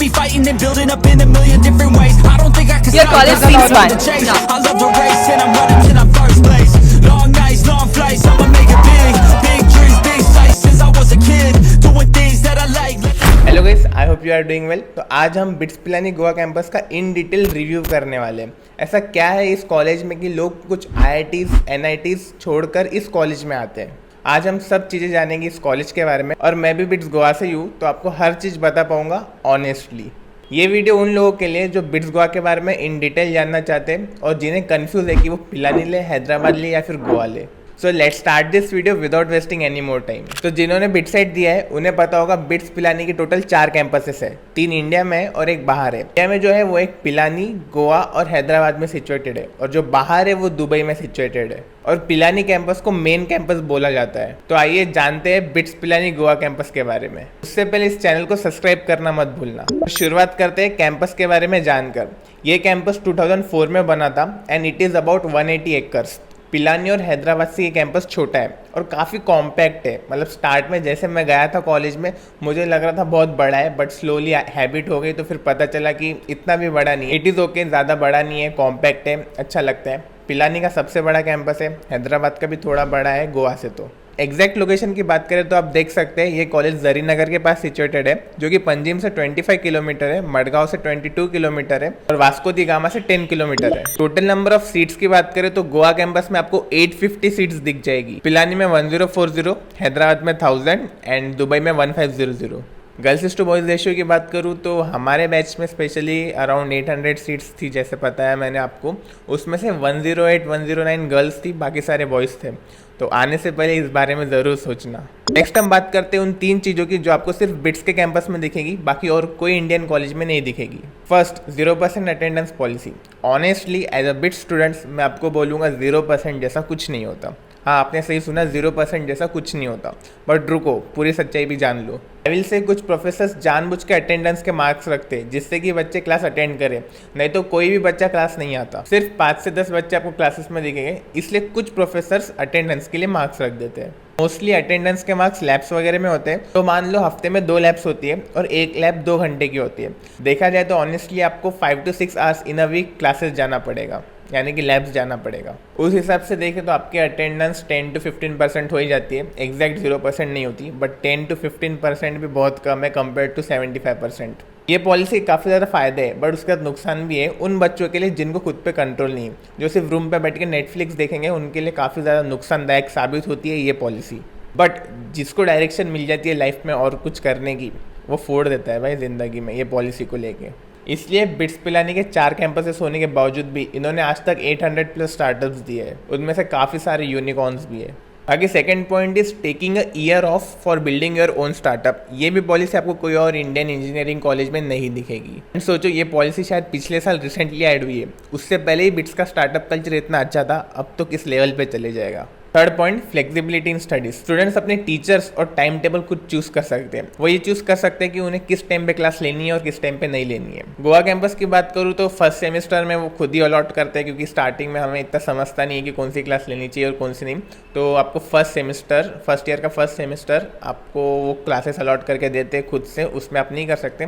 be fighting and building up in a million different ways. I don't think I can Your stop college 'cause I seems love fun. the chase. No. I love the race and I'm running till I'm first place. Long nights, long flights, I'ma make it big. Big dreams, big sights since I was a kid. Doing things that I like. Hello guys, I hope you are doing well. तो आज हम bits Pilani Goa campus का in detail review करने वाले हैं। ऐसा क्या है इस कॉलेज में कि लोग कुछ IITs NITs छोड़कर इस कॉलेज में आते हैं। आज हम सब चीज़ें जानेंगे इस कॉलेज के बारे में, और मैं भी बिट्स गोवा से ही हूँ तो आपको हर चीज़ बता पाऊँगा ऑनेस्टली। ये वीडियो उन लोगों के लिए जो बिट्स गोवा के बारे में इन डिटेल जानना चाहते हैं और जिन्हें कन्फ्यूज़ है कि वो पिलानी ले, हैदराबाद ले या फिर गोवा ले। So let's start this video without wasting any more time. तो जिन्होंने बिटसाइट दिया है उन्हें पता होगा बिट्स पिलानी की टोटल 4 कैंपसेस है, 3 इंडिया में है और एक बाहर है। इंडिया में जो है वो एक पिलानी, गोवा और हैदराबाद में सिचुएटेड है, और जो बाहर है वो दुबई में सिचुएटेड है। और पिलानी कैंपस को मेन कैंपस बोला जाता है। तो आइए जानते हैं बिट्स पिलानी गोवा कैंपस के बारे में। उससे पहले इस चैनल को सब्सक्राइब करना मत भूलना। तो शुरुआत करते हैं कैंपस के बारे में जानकर। ये कैंपस 2004 में बना था and it is about 180 acres. Pilani और हैदराबाद से ये कैंपस छोटा है और काफ़ी कॉम्पैक्ट है। मतलब स्टार्ट में जैसे मैं गया था कॉलेज में मुझे लग रहा था बहुत बड़ा है, बट स्लोली हैबिट हो गई तो फिर पता चला कि इतना भी बड़ा नहीं है। इट इज़ ओके, ज़्यादा बड़ा नहीं है, कॉम्पैक्ट है, अच्छा लगता है। पिलानी का सबसे बड़ा कैंपस है, हैदराबाद का भी थोड़ा बड़ा है गोवा से। तो एग्जैक्ट लोकेशन की बात करें तो आप देख सकते हैं ये कॉलेज जरीनगर के पास सिचुएटेड है, जो कि पंजिम से 25 किलोमीटर है, मडगांव से 22 किलोमीटर है और वास्को दी गामा से 10 किलोमीटर है। टोटल नंबर ऑफ सीट्स की बात करें तो गोवा कैंपस में आपको 850 सीट्स दिख जाएगी, पिलानी में 1040, हैदराबाद में 1000 एंड दुबई में 1500। गर्ल्स टू बॉयज़ रेशियो की बात करूँ तो हमारे बैच में स्पेशली अराउंड 800 सीट्स थी, जैसे बताया मैंने आपको। उसमें से 108 109 गर्ल्स थी, बाकी सारे बॉयज़ थे। तो आने से पहले इस बारे में ज़रूर सोचना। नेक्स्ट हम बात करते हैं उन 3 चीज़ों की जो आपको सिर्फ बिट्स के कैंपस में दिखेगी, बाकी और कोई इंडियन कॉलेज में नहीं दिखेगी। First, 0% attendance policy. Honestly as a BITS students मैं आपको बोलूँगा 0% जैसा कुछ नहीं होता। हाँ, आपने सही सुना, 0% जैसा कुछ नहीं होता। बट रुको, पूरी सच्चाई भी जान लो। आई विल से कुछ प्रोफेसर्स जानबूझ के अटेंडेंस के मार्क्स रखते हैं जिससे कि बच्चे क्लास अटेंड करें, नहीं तो कोई भी बच्चा क्लास नहीं आता। सिर्फ 5 से 10 बच्चे आपको क्लासेस में दिखेंगे, इसलिए कुछ प्रोफेसर्स अटेंडेंस के लिए मार्क्स रख देते हैं। मोस्टली अटेंडेंस के मार्क्स लैब्स वगैरह में होते हैं। तो मान लो हफ्ते में 2 लैब्स होती है और एक लैब 2 घंटे की होती है। देखा जाए तो ऑनेस्टली आपको 5 to 6 hours in a week classes जाना पड़ेगा, यानी कि लैब्स जाना पड़ेगा। उस हिसाब से देखें तो आपकी अटेंडेंस 10 to 15% हो ही जाती है। एग्जैक्ट 0% नहीं होती, बट 10 to 15% भी बहुत कम है कंपेयर टू 75%। ये पॉलिसी काफ़ी ज़्यादा फ़ायदे है, बट उसका नुकसान भी है उन बच्चों के लिए जिनको खुद पे कंट्रोल नहीं है, जो सिर्फ रूम पे बैठ के नेटफ्लिक्स देखेंगे, उनके लिए काफ़ी ज़्यादा नुकसानदायक साबित होती है ये पॉलिसी। बट जिसको डायरेक्शन मिल जाती है लाइफ में और कुछ करने की, वो फोड़ देता है भाई ज़िंदगी में ये पॉलिसी को लेके। इसलिए बिट्स पिलानी के 4 कैंपसेस होने के बावजूद भी इन्होंने आज तक 800 प्लस स्टार्टअप्स दिए हैं, उनमें से काफ़ी सारे यूनिकॉर्न्स भी है। आगे second point is taking a year of for building your own startup. ये भी पॉलिसी आपको कोई और इंडियन इंजीनियरिंग कॉलेज में नहीं दिखेगी। एंड सोचो, ये पॉलिसी शायद पिछले साल रिसेंटली ऐड हुई है, उससे पहले ही बिट्स का स्टार्टअप कल्चर इतना अच्छा था, अब तो किस लेवल पे चले जाएगा। Third point, flexibility in studies. Students अपने टीचर्स और टाइम टेबल खुद चूज कर सकते हैं। वो ये चूज कर सकते हैं कि उन्हें किस टाइम पे क्लास लेनी है और किस टाइम पे नहीं लेनी है। गोवा कैंपस की बात करूँ तो फर्स्ट सेमेस्टर में वो खुद ही अलॉट करते हैं, क्योंकि स्टार्टिंग में हमें इतना समझता नहीं है कि कौन सी क्लास लेनी चाहिए और कौन सी नहीं। तो आपको फर्स्ट ईयर का फर्स्ट सेमेस्टर आपको वो क्लासेस अलॉट करके देते हैं खुद से, उसमें आप नहीं कर सकते।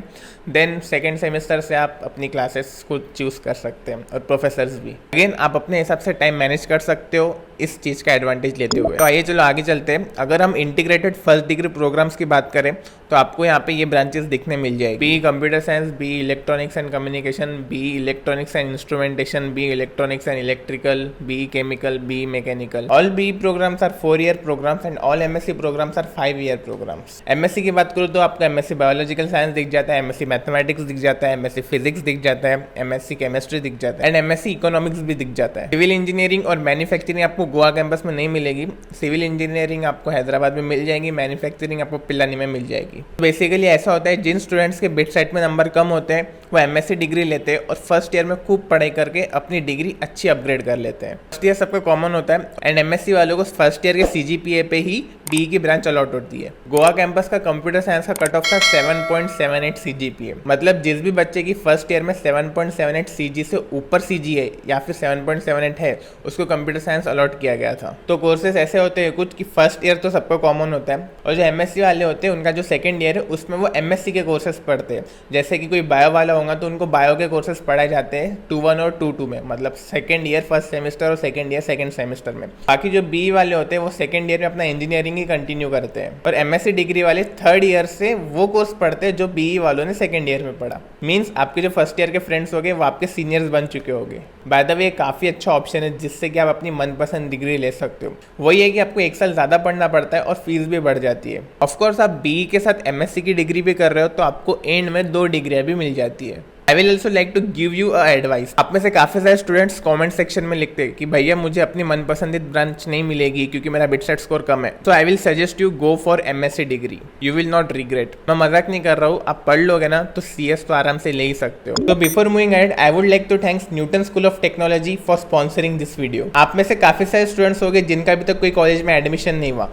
देन सेकेंड सेमेस्टर से आप अपनी क्लासेस खुद चूज कर सकते हैं और प्रोफेसर्स भी। अगेन आप अपने हिसाब से टाइम मैनेज कर सकते हो इस चीज़ का एडवांटेज लेते हुए। तो आइए चलो आगे चलते हैं। अगर हम इंटीग्रेटेड फर्स्ट डिग्री प्रोग्राम्स की बात करें तो आपको यहाँ पे ये ब्रांचेस दिखने मिल जाएगी। B computer science, B electronics and communication, B electronics and instrumentation, B electronics and electrical, B chemical, B mechanical. All B programmes are 4 year programmes and all MSc programmes are 5 year programmes. MSc की बात करूँ तो आपको MSc biological science दिख जाता है, MSc mathematics दिख जाता है, एमएससी फिजिक्स दिख जाता है, एमएससी केमिस्ट्री दिख जाता है एंड एमएससी इकोनॉमिक्स भी दिख जाता है। सिविल इंजीनियरिंग और मैन्युफैक्चरिंग आपको गोवा कैंपस में नहीं मिलेगी। सिविल इंजीनियरिंग आपको हैदराबाद में मिल जाएगी, मैन्युफैक्चरिंग आपको पिलानी में मिल जाएगी। बेसिकली ऐसा होता है, जिन स्टूडेंट्स के बिटसाइट में नंबर कम होते हैं वो एमएससी डिग्री लेते हैं और फर्स्ट ईयर में खूब पढ़ाई करके अपनी डिग्री अच्छी अपग्रेड कर लेते हैं। फर्स्ट ईयर सबका कॉमन होता है एंड एमएससी वालों को फर्स्ट ईयर के सीजीपीए पे ही बी की ब्रांच अलॉट होती है। गोवा कैंपस का कंप्यूटर साइंस का कट ऑफ था 7.78 सीजीपीए। मतलब जिस भी बच्चे की फर्स्ट ईयर में 7.78 सीजी से ऊपर सीजी है या फिर 7.78 है, उसको कंप्यूटर साइंस अलॉट किया गया था। तो तो कोर्सेज ऐसे होते हैं कुछ कि फर्स्ट ईयर तो सबको कॉमन होता है, और जो एमएससी वाले होते हैं उनका जो सेकंड ईयर है उसमें वो एमएससी के कोर्सेज पढ़ते हैं। जैसे कि कोई बायो वाला होगा तो उनको बायो के कोर्सेज पढ़ाए जाते हैं 2-1 और 2-2 में, मतलब सेकंड ईयर फर्स्ट सेमेस्टर और सेकंड ईयर सेकंड सेमेस्टर में। बाकी जो बी वाले होते हैं वो सेकंड ईयर में अपना इंजीनियरिंग ही कंटिन्यू करते हैं, और एमएससी डिग्री वाले थर्ड ईयर से वो कोर्स पढ़ते हैं जो बीई वालों ने सेकंड ईयर में पढ़ा। मीन्स आपके जो फर्स्ट ईयर के फ्रेंड्स हो गए वो आपके सीनियर्स बन चुके होंगे। बाय द वे काफ़ी अच्छा ऑप्शन है जिससे कि आप अपनी मनपसंद डिग्री ले सकते हो। वही है कि आपको एक साल ज़्यादा पढ़ना पड़ता है और फीस भी बढ़ जाती है। ऑफकोर्स आप बीई के साथ एमएससी की डिग्री भी कर रहे हो तो आपको एंड में 2 डिग्रियाँ भी मिल जाती है। I will also like to give you a advice. आप में से काफ़ी सारे स्टूडेंट्स कमेंट सेक्शन में लिखते हैं कि भैया मुझे अपनी मनपसंदीद ब्रांच नहीं मिलेगी क्योंकि मेरा बिटसेट स्कोर कम है, तो I will suggest you go for MSc degree, you will not regret. मैं मजाक नहीं कर रहा हूँ, आप पढ़ लोगे ना तो सीएस तो आराम से ले ही सकते हो। तो before moving ahead I would like to thanks Newton School of Technology for sponsoring this video. आप में से काफ़ी सारे स्टूडेंट्स हो गए जिनका अभी तक कोई कॉलेज में एडमिशन नहीं हुआ।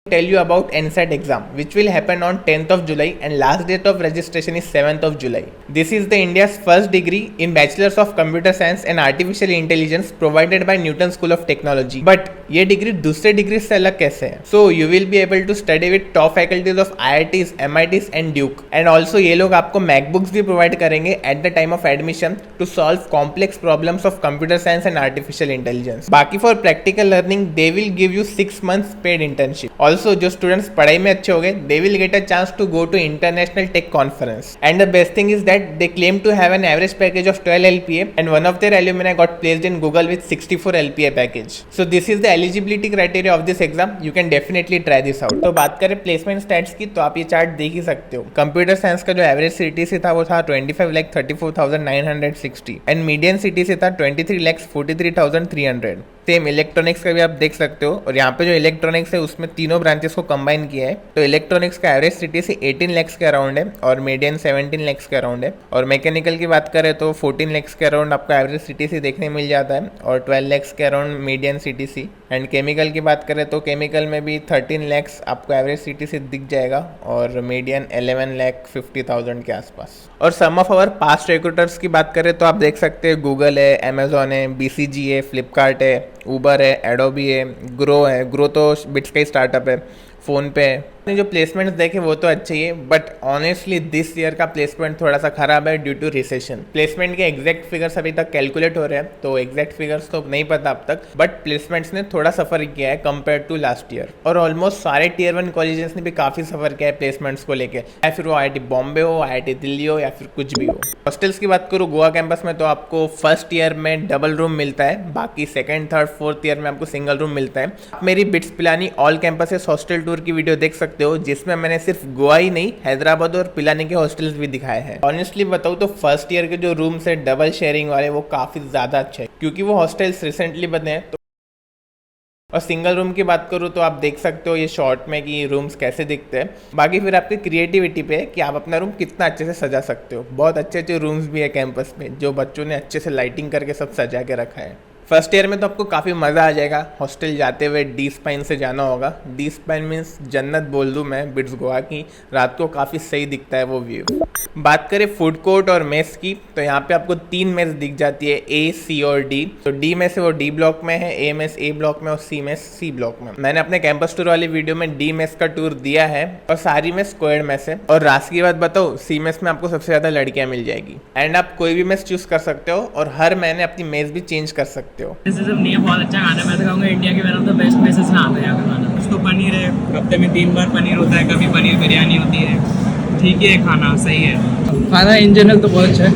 Tell you about NSET exam which will happen on 10th of July and last date of registration is 7th of July. This is the India's first degree in Bachelor's of Computer Science and Artificial Intelligence provided by Newton School of Technology. But ये degree दूसरे degree से अलग कैसे है? So you will be able to study with top faculties of IITs, MITs and Duke. And also ये लोग आपको MacBooks भी प्रोवाइड करेंगे at the time of admission to solve complex problems of computer science and artificial intelligence. बाकी for practical learning they will give you 6 months paid internship. Also जो students पढ़ाई में अच्छे हो गए they will get a chance to go to international tech conference and the best thing is that they claim to have an average package of 12 LPA and one of their alumni got placed in Google with 64 LPA package. So this is the eligibility criteria of this exam, you can definitely try this out. तो बात करें placement stats की तो आप ये chart देख ही सकते हो। कंप्यूटर साइंस का जो एवरेज सीटीसी था वो था 25,34,960 एंड मीडियन सीटीसी था 23,43,300। सेम इलेक्ट्रॉनिक्स का भी आप देख सकते हो, और यहाँ पे जो इलेक्ट्रॉनिक्स है उसमें तीनों ब्रांचेस को कंबाइन किया है। तो इलेक्ट्रॉनिक्स का एवरेज सीटीसी 18 lakhs के अराउंड है और मीडियन 17 lakhs के अराउंड है, और मैकेनिकल की बात करें तो 14 lakhs के अराउंड आपको एवरेज सीटीसी देखने मिल जाता है और 12 lakhs के around median CTC. And chemical की बात करें तो केमिकल में भी 13 lakhs आपको एवरेज सीटीसी दिख जाएगा और मीडियन 11,50,000 के आसपास। और सम ऑफ आवर पास्ट रिक्रूटर्स की बात करें तो आप देख सकते हैं गूगल है, अमेजोन है, BCG है, फ्लिपकार्ट है, उबर है, एडोबी है, ग्रो है। ग्रो तो बिट्स का ही स्टार्टअप है, फ़ोन पे है। जो प्लेसमेंट्स देखे वो तो अच्छे ही है, बट ऑनेस्टली दिस ईयर का प्लेसमेंट थोड़ा सा खराब है ड्यू टू रिसेशन। प्लेसमेंट के एग्जैक्ट फिगर्स अभी तक कैलकुलेट हो रहे हैं तो एग्जैक्ट फिगर्स तो नहीं पता अब तक, बट प्लेसमेंट्स ने थोड़ा सफ़र किया है कंपेयर टू लास्ट ईयर। और ऑलमोस्ट सारे Tier 1 कॉलेजेस ने भी काफ़ी सफ़र किया है प्लेसमेंट्स को लेकर, या फिर वो IIT बॉम्बे हो, IIT दिल्ली हो, या फिर कुछ भी हो। हॉस्टल्स की बात करूँ गोवा कैंपस में तो आपको फर्स्ट ईयर में डबल रूम मिलता है, बाकी सेकंड थर्ड फोर्थ ईयर में आपको सिंगल रूम मिलता है। आप मेरी bits Pilani all campuses hostel tour की वीडियो देख सकते हो जिसमें मैंने सिर्फ गोवा ही नहीं हैदराबाद और पिलानी के हॉस्टल्स भी दिखाए हैं। ऑनेस्टली बताऊँ तो फर्स्ट ईयर के जो रूम्स है डबल शेयरिंग वाले वो काफ़ी ज़्यादा अच्छे हैं क्योंकि वो हॉस्टल्स रिसेंटली बने हैं। तो और सिंगल रूम की बात करूँ तो आप देख सकते हो ये शॉर्ट में कि रूम्स कैसे दिखते हैं। बाकी फिर आपकी क्रिएटिविटी पे है कि आप अपना रूम कितना अच्छे से सजा सकते हो। बहुत अच्छे अच्छे रूम्स भी है कैंपस में जो बच्चों ने अच्छे से लाइटिंग करके सब सजा के रखा है। फर्स्ट ईयर में तो आपको काफ़ी मज़ा आ जाएगा। हॉस्टल जाते हुए डी स्पाइन से जाना होगा। डी स्पाइन मीन्स जन्नत बोल दूँ मैं बिट्स गोवा की, रात को काफ़ी सही दिखता है वो व्यू। बात करें फूड कोर्ट और मेस की तो यहाँ पे आपको 3 मेस दिख जाती है, A, C और D। तो D में से वो D ब्लॉक में है, A मेस A ब्लॉक में और C मेस C ब्लॉक में। मैंने अपने कैंपस टूर वाली वीडियो में D मेस का टूर दिया है और सारी मेस स्क्वायर्ड मेस है। और रास की बात बताओ, C मेस में आपको सबसे ज़्यादा लड़कियाँ मिल जाएगी एंड आप कोई भी मेस चूज कर सकते हो और हर महीने अपनी मेस भी चेंज कर सकते हो। बहुत अच्छा खाना, मैं तो कहूँगा इंडिया के one of the best places में आता है यहाँ का खाना। कुछ तो पनीर है, हफ्ते में 3 बार पनीर होता है, कभी पनीर बिरयानी होती है, ठीक है खाना सही है। खाना इन जनरल तो बहुत अच्छा है,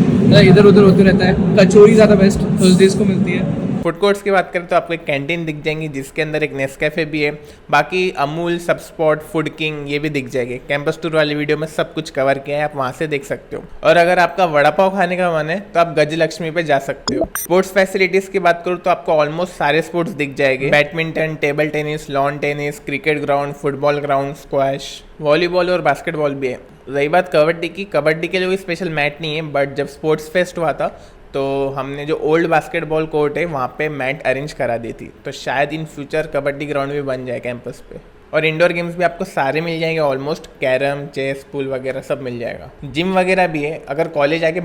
इधर उधर होते रहता है। कचौरी ज़्यादा बेस्ट थर्सडेज को मिलती है। फूड कोर्ट्स की बात करें तो आपको एक कैंटीन दिख जाएंगी जिसके अंदर एक नेस्कैफे भी है। बाकी अमूल, सब स्पॉट, फूड किंग ये भी दिख जाएंगे। कैंपस टूर वाली वीडियो में सब कुछ कवर किया है, आप वहाँ से देख सकते हो। और अगर आपका वड़ा पाव खाने का मन है तो आप गजलक्ष्मी पे जा सकते हो। स्पोर्ट्स फैसिलिटीज की बात करूँ तो आपको ऑलमोस्ट सारे स्पोर्ट्स दिख जाएंगे। Badminton, table tennis, lawn tennis, cricket ground, football ground, squash, volleyball और बास्केटबॉल भी है। रही बात कबड्डी की, कबड्डी के लिए कोई स्पेशल मैट नहीं है, बट जब स्पोर्ट्स फेस्ट हुआ था तो हमने जो ओल्ड बास्केटबॉल कोर्ट है वहाँ पे मैट अरेंज करा दी थी। तो शायद इन फ्यूचर कबड्डी ग्राउंड भी बन जाए कैंपस पे। और इंडोर गेम्स भी आपको सारे मिल जाएंगे ऑलमोस्ट, कैरम, चेस, पूल वगैरह सब मिल जाएगा। जिम वगैरह भी है, अगर कॉलेज आके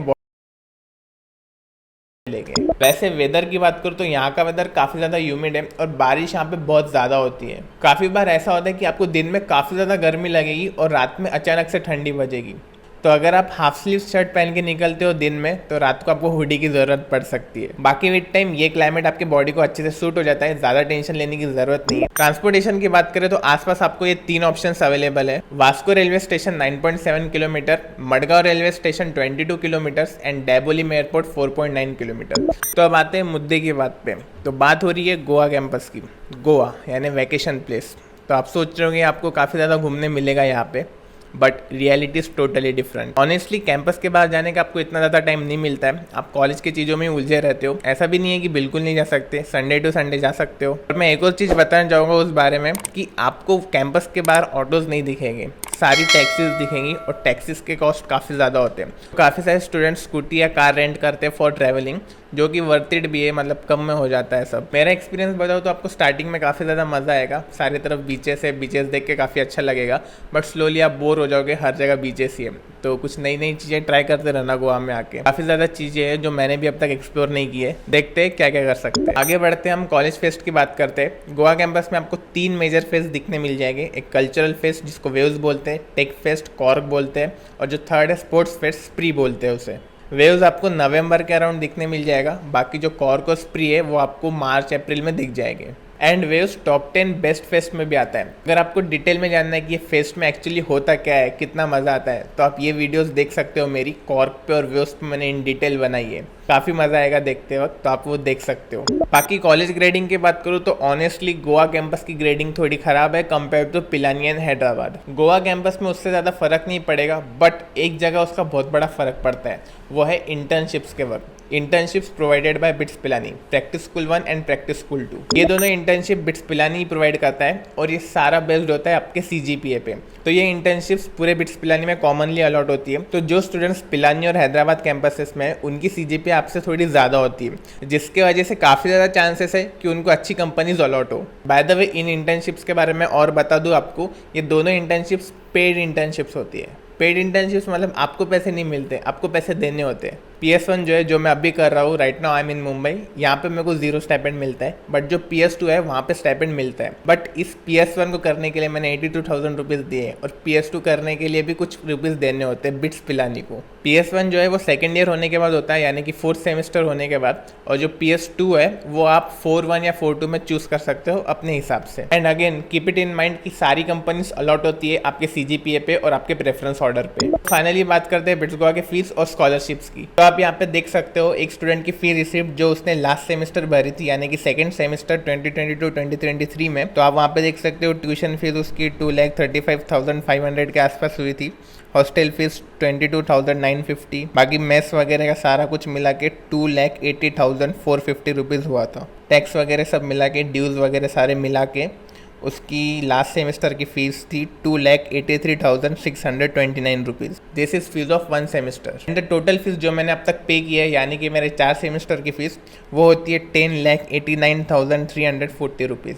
लेके। वैसे वेदर की बात करूँ तो यहाँ का वेदर काफ़ी ज़्यादा ह्यूमिड है और बारिश यहाँ पे बहुत ज़्यादा होती है। काफ़ी बार ऐसा होता है कि आपको दिन में काफ़ी ज़्यादा गर्मी लगेगी और रात में अचानक से ठंडी बजेगी। तो अगर आप हाफ स्लीव शर्ट पहन के निकलते हो दिन में तो रात को आपको हुडी की ज़रूरत पड़ सकती है। बाकी विद टाइम ये क्लाइमेट आपके बॉडी को अच्छे से सूट हो जाता है, ज़्यादा टेंशन लेने की ज़रूरत नहीं है। ट्रांसपोर्टेशन की बात करें तो आसपास आपको ये 3 ऑप्शंस अवेलेबल है। Vasco railway station 9.7 kilometre, Madgaon railway station 22 kilometre and Dabolim airport 4.9 kilometre. तो अब आते हैं मुद्दे की बात पे। तो बात हो रही है गोवा कैंपस की। गोवा यानी वैकेशन प्लेस। तो आप सोच रहे होंगे आपको काफ़ी ज़्यादा घूमने मिलेगा यहाँ पे, but reality is totally different. Honestly campus के बाहर जाने का आपको इतना ज़्यादा टाइम नहीं मिलता है, आप कॉलेज की चीज़ों में उलझे रहते हो। ऐसा भी नहीं है कि बिल्कुल नहीं जा सकते, संडे टू संडे जा सकते हो। और मैं एक और चीज़ बताना चाहूँगा उस बारे में कि आपको कैंपस के बाहर ऑटोज़ नहीं दिखेंगे, सारी टैक्सीज दिखेंगी और टैक्सीज के कॉस्ट काफ़ी ज़्यादा होते हैं। काफ़ी सारे स्टूडेंट्स स्कूटी या कार रेंट करते हैं फॉर ट्रैवलिंग, जो कि वर्थ इट भी है, मतलब कम में हो जाता है सब। मेरा एक्सपीरियंस बताऊँ तो आपको स्टार्टिंग में काफ़ी ज़्यादा मज़ा आएगा, सारी तरफ बीचेस है, बीचेस देख के काफ़ी अच्छा लगेगा, बट स्लोली आप बोर हो जाओगे, हर जगह बीचेस ही है। तो कुछ नई नई चीज़ें ट्राई करते रहना गोवा में आके। काफ़ी ज़्यादा चीज़ें हैं जो मैंने भी अब तक एक्सप्लोर नहीं की है, देखते हैं क्या क्या कर सकते हैं। आगे बढ़ते हैं, हम कॉलेज फेस्ट की बात करते हैं। गोवा कैंपस में आपको 3 मेजर फेस्ट दिखने मिल जाएंगे। एक कल्चरल फेस्ट जिसको वेव्स बोलते हैं, टेक फेस्ट कॉर्क बोलते हैं, और जो थर्ड है स्पोर्ट्स फेस्ट, स्प्री बोलते हैं उसे। वेव्स आपको नवंबर के अराउंड दिखने मिल जाएगा, बाकी जो कॉर्क और स्प्री है वो आपको मार्च अप्रैल में दिख जाएंगे। And waves top 10 best fest में भी आता है। अगर आपको डिटेल में जानना है कि ये फेस्ट में एक्चुअली होता क्या है, कितना मज़ा आता है, तो आप ये वीडियोस देख सकते हो मेरी कॉर्क पे और वेव्स पे मैंने इन डिटेल बनाई है। काफ़ी मज़ा आएगा देखते वक्त, तो आप वो देख सकते हो। बाकी कॉलेज ग्रेडिंग की बात करूँ तो ऑनेस्टली गोवा कैंपस की ग्रेडिंग थोड़ी ख़राब है compare to Pilani and Hyderabad. Goa campus में उससे ज़्यादा फ़र्क नहीं पड़ेगा, बट एक जगह उसका बहुत बड़ा फ़र्क पड़ता है, वो है इंटर्नशिप्स के वक्त। Internships provided by bits Pilani, practice school 1 and practice school 2। ये दोनों इंटर्नशिप बिट्स पिलानी ही प्रोवाइड करता है और ये सारा बेस्ड होता है आपके CGPA पे। तो ये इंटर्नशिप्स पूरे बिट्स पिलानी में कॉमनली अलॉट होती है। तो जो स्टूडेंट्स पिलानी और हैदराबाद कैंपसेस में उनकी CGPA आपसे थोड़ी ज़्यादा होती है, जिसके वजह से काफ़ी ज़्यादा चांसेस है कि उनको अच्छी कंपनीज अलॉट हो। Bye the way, in internships के बारे में और बता दूँ आपको, ये दोनों इंटर्नशिप्स पेड इंटर्नशिप्स होती है। पेड इंटर्नशिप्स मतलब आपको पैसे नहीं मिलते, आपको पैसे देने होते हैं। PS1 जो है, जो मैं अभी कर रहा हूँ, राइट नाउ आई एम इन मुंबई, यहाँ पे मेरे को 0 स्टाइपेंड मिलता है, बट जो PS2 है वहाँ पे स्टाइपेंड मिलता है। बट इस PS1 को करने के लिए मैंने 82,000 रुपीज़ दिए और PS2 करने के लिए भी कुछ रुपीज़ देने होते हैं बिट्स पिलानी को। PS1 जो है वो सेकेंड ईयर होने के बाद होता है, यानी कि 4th सेमेस्टर होने के बाद, और जो PS2 है वो आप 4.1 या 4.2 में चूज़ कर सकते हो अपने हिसाब से। And again keep it in mind कि सारी कंपनीज अलॉट होती है आपके CGPA पे और आपके प्रेफरेंस ऑर्डर पे। फाइनली बात करते हैं बिट्स गोवा के फीस और स्कॉलरशिप्स की। तो आप यहाँ पे देख सकते हो एक स्टूडेंट की फी रिसिप्ट जो उसने लास्ट सेमेस्टर भरी थी, यानी कि सेकंड सेमेस्टर 2022-2023 में। तो आप वहाँ पे देख सकते हो ट्यूशन फीस उसकी 2,35,500 के आसपास हुई थी। हॉस्टल फीस 22,950, बाकी मेस वगैरह का सारा कुछ मिला के 2,80,450 रुपीज़ हुआ था। टैक्स वगैरह सब मिला के, ड्यूज़ वगैरह सारे मिला के उसकी लास्ट सेमेस्टर की फ़ीस थी 2,83,629 rupees. This is fees of 1 semester. And the total fees जो मैंने अब तक पे की है, यानी कि मेरे 4 सेमेस्टर की फ़ीस, वो होती है 10,89,340 रुपीज़।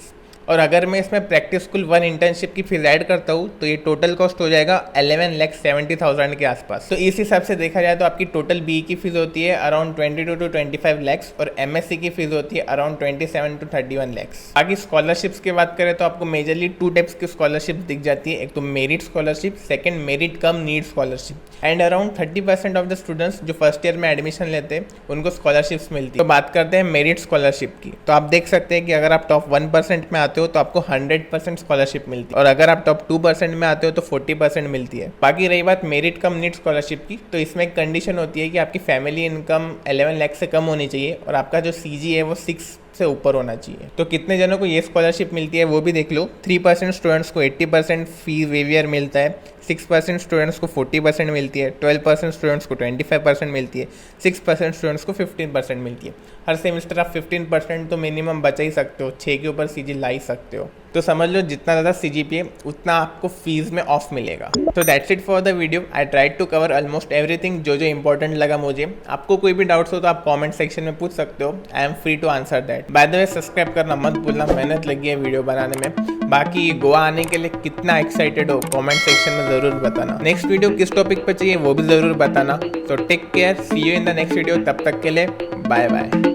और अगर मैं इसमें प्रैक्टिस स्कूल 1 इंटर्नशिप की फीस ऐड करता हूँ तो ये टोटल कॉस्ट हो जाएगा 11,70,000 के आसपास। तो इस हिसाब से देखा जाए तो आपकी टोटल BE की फीस होती है अराउंड 22 to 25 lakhs और MSc की फीस होती है अराउंड 27 to 31 lakhs। बाकी स्कॉलरशिप्स की बात करें तो आपको मेजरली 2 टाइप्स की स्कॉलरशिप दिख जाती है। एक तो merit scholarship, second merit come need scholarship. And around 30% of the students जो फर्स्ट ईयर में एडमिशन लेते हैं उनको स्कॉलरशिप्स मिलती है। तो बात करते हैं मेरिट स्कॉलरशिप की। तो आप देख सकते हैं कि अगर आप टॉप 1% में आते हो तो आपको 100% स्कॉलरशिप मिलती है, और अगर आप टॉप 2% में आते हो तो 40% मिलती है। बाकी रही बात मेरिट कम नीड स्कॉलरशिप की, तो इसमें एक कंडीशन होती है कि आपकी फैमिली इनकम 11 लाख से कम होनी चाहिए और आपका जो CG है वो 6 से ऊपर होना चाहिए। तो कितने जनों को ये स्कॉलरशिप मिलती है वो भी देख लो। 3% स्टूडेंट्स को 80% फी वेवियर मिलता है, 6% स्टूडेंट्स को 40% मिलती है, 12% स्टूडेंट्स को 25% मिलती है, 6% स्टूडेंट्स को 15% मिलती है। हर सेमेस्टर आप 15% तो मिनिमम बचा ही सकते हो, 6 के ऊपर CG ला ही सकते हो। तो समझ लो जितना ज़्यादा CGPA उतना आपको फीस में ऑफ मिलेगा। तो that's it for the video. I tried to cover almost everything जो इंपॉर्टेंट लगा मुझे। आपको कोई भी डाउट्स हो तो आप कमेंट सेक्शन में पूछ सकते हो, I am free to answer that. By the way subscribe करना मत भूलना, मेहनत लगी है वीडियो बनाने में। बाकी गोवा आने के लिए कितना एक्साइटेड हो कमेंट सेक्शन में ज़रूर बताना। नेक्स्ट वीडियो किस टॉपिक पर चाहिए वो भी ज़रूर बताना। तो take care, see you in the next video. तब तक के लिए बाय बाय।